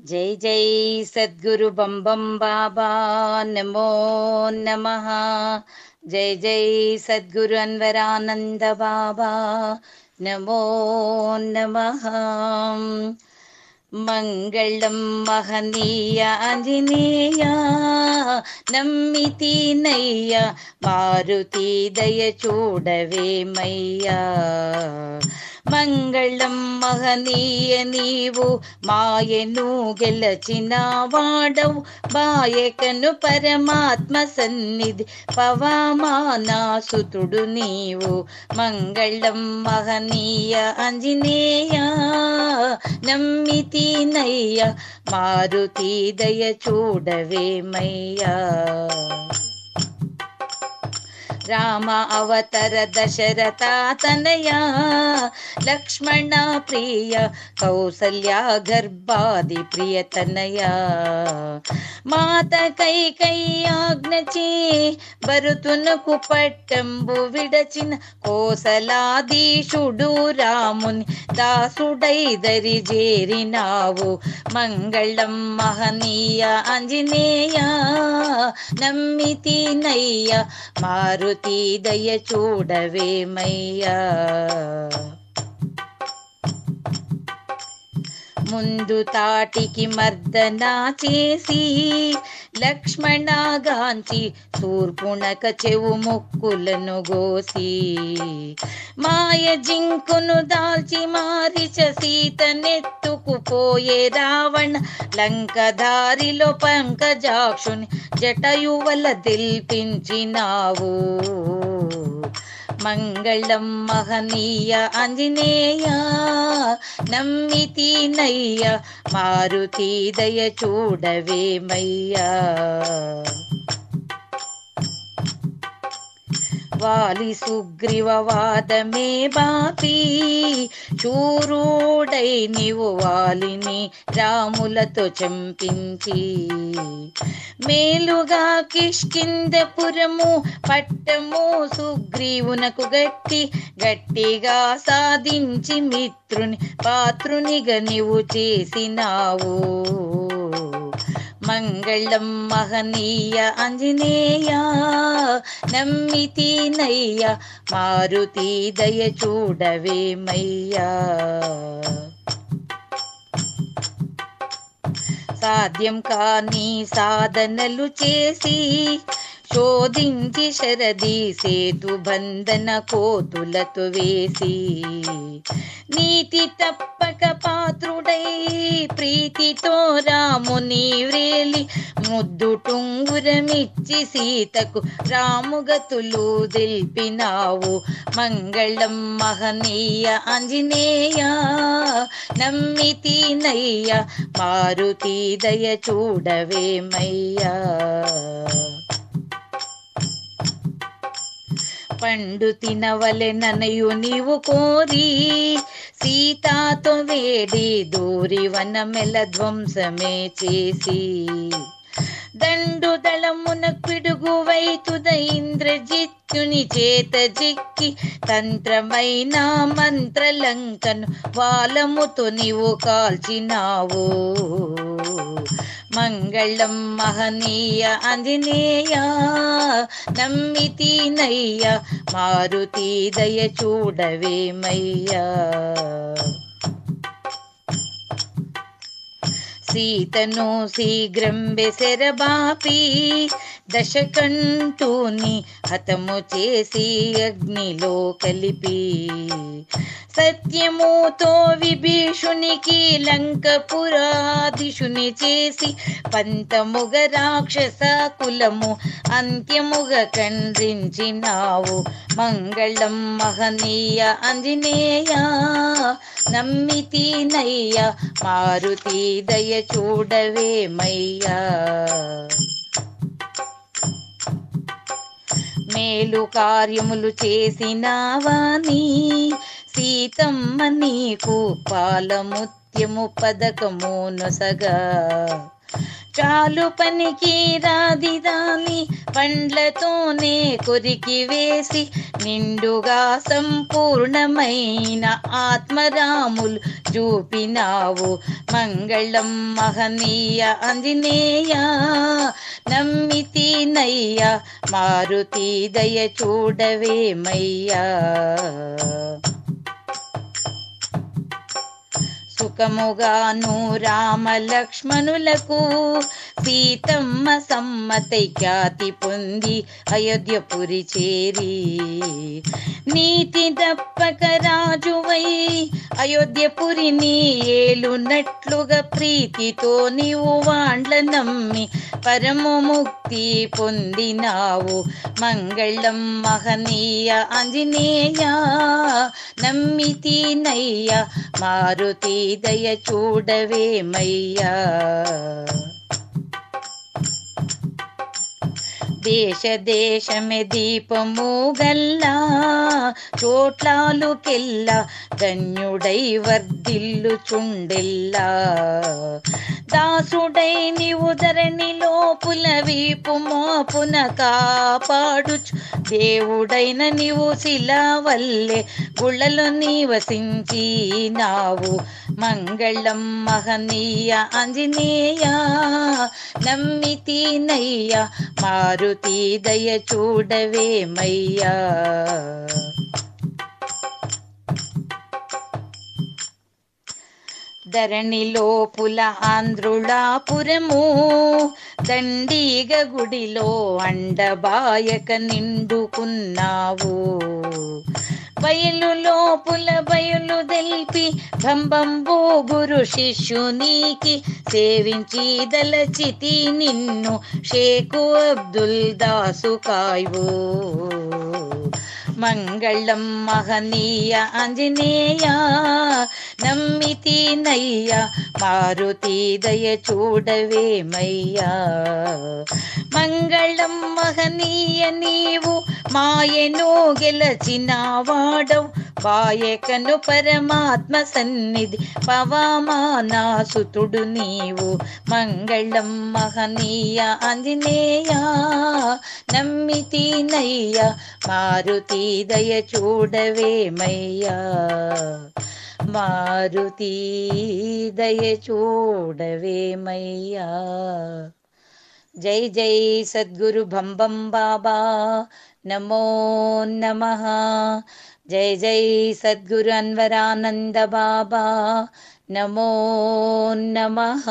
जय जय सद्गुरु बम बम बाबा नमो नमः। जय जय सद्गुरु अन्वरानंद बाबा नमो नमः। मंगलम महनीय आंजनेय नम्मिति नय्या मारुति दय चूडवे मैया। మంగళం మహనీయ నీవు మాయను గెలచిన వాడవు బాయకను పరమాత్మ సన్నిధి పవమానాసుతుడు నీవు. మంగళం మహనీయ ఆంజనేయ నమ్మితి నయ్య మారుతి దయ చూడవేమయ్యా. రామ అవతర దశరథ తనయ లక్ష్మణ ప్రియ కౌసల్య గర్భాది ప్రియతనయ. మాత కైకయ్యాజ్ఞచే భరతునకు పట్టంబు విడచిన కోసలాధీశుడు రాముని దాసుడై దరి చేరినావు. మంగళం మహనీయ ఆంజనేయ నమ్మితి నయ్య మారుతి దయ చూడవేమయ్యా. ముందు తాటికి మర్దన చేసి లక్ష్మణగాంచి తూర్పునక చెవు ముక్కులను గోసి మాయ జింకును దాల్చి మారిచ సీతనెత్తుకుపోయే రావణ లంక దారిలో పంకజాక్షుని జటయువల దిల్పించినావు. మంగళం మహనీయ ఆంజనేయ నమ్మితి నయ్య మారుతి దయ చూడవేమయ్యా. వాలి సుగ్రీవ వాదమే బాపి శూరుడై నీవు వాలిని రాములతో చంపించి మేలుగా కిష్కింధపురము పట్టము సుగ్రీవునకు గట్టిగా సాధించి మిత్రుని పాత్రునిగా నీవు చేసినావు. మంగళం మహనీయ ఆంజనేయ నమ్మితి నయ్య మారుతి దయ చూడవేమయ్యా. సాధ్యం కాని సాధనలు చేసి శోధించి శరది సేతు బంధన కోతులతో వేసి నీతి తప్పక పాత్రుడై ప్రీతితో రాముని వ్రేలి ముద్దు టుంగురమిచ్చి సీతకు రాముగతులు దిల్పినావు. మంగళం మహనీయ ఆంజనేయ నమ్మితి నయ్య మారుతి దయ చూడవేమయ్యా. పండు తినవలె ననయు నీవు కోరి సీతాతో వేడి దూరి వనమెల ధ్వంసమే చేసి దండు దళమున పిడుగు వైతుద ఇంద్రజిత్తుని చేత జిక్కి తంత్రమైన మంత్రలంకను వాలముతో నీవు కాల్చినావు. మంగళం మహనీయ ఆంజనేయ నమ్మితి నయ్య మారుతి దయ చూడవేమయ్యా. సీతను శీఘ్రం బెసెరబాపి దశకంఠుని హతము చేసి అగ్నిలో కలిపి సత్యముతో విభీషునికి లంకపురాధీశుని చేసి పంతముగ రాక్షస కులము అంత్యముగ ఖండించినావు. మంగళం మహనీయ ఆంజనేయ నమ్మితి నయ్య మారుతి దయ చూడవేమయ్యా. మేలు కార్యములు చేసినావాని సీతమ్మ నీకు పాలముత్యము పదకము నొసగా చాలు పనికి రాదిదాని పండ్లతోనే కొరికి వేసి నిండుగా సంపూర్ణమైన ఆత్మరాములు చూపినావు. మంగళం మహనీయ ఆంజనేయ నమ్మితినయ్యా మారుతి దయ చూడవేమయ్యా. సుఖముగాను రామ లక్ష్మణులకు సీతమ్మ సమ్మతై ఖ్యాతి పొంది అయోధ్యపురి చేరి నీతి దప్పక రాజువై అయోధ్యపురిని ఏలునట్లుగా ప్రీతితో నీవు వాండ్ల నమ్మి పరమముక్తి పొందినావు. మంగళం మహనీయ ఆంజనేయ నమ్మితినయ్యా మారుతి దయ చూడవేమయ్యా. దేశ దేశమే దీపము గల్లా చోట్లాలుకెల్లా ధన్యుడై వర్ధిల్లు చుండెల్లా. దాసుడై నీవు ధరణి లోపుల వీపు మోపున కాపాడుచు దేవుడైన నీవు శిలా వల్లే గుళ్ళలో నివసించినావు. మంగళం మహనీయ ఆంజనేయ నమ్మితినయ్యా మారుతి దయ చూడవేమయ్యా. ధరణిలోపుల ఆంధ్రుళాపురము దండిగ గుడిలో అండబాయక నిండుకున్నావు. బయలు లోపుల బయలు దెల్పి భంబంబో గురు శిష్యునికి సేవించి దలచితి నిన్ను షేకు అబ్దుల్ దాసు కాయ్వో. మంగళం మహనీయ ఆంజనేయ నమ్మితినయ్యా మారుతి దయ చూడవేమయ్యా. మంగళం మహనీయ నీవు మాయను గెలచిన వాడవు బాయకను పరమాత్మ సన్నిధి పవమానాసుతుడు నీవు. మంగళం మహనీయ ఆంజనేయ నమ్మితినయ్యా మారుతి దయ చూడవేమయ్యా. మారుతి దయ చూడవేమయ్యా. జై జై సద్గురు భంబం బాబా నమో నమః. జై జై సద్గురు అన్వరానంద బాబా నమో నమః.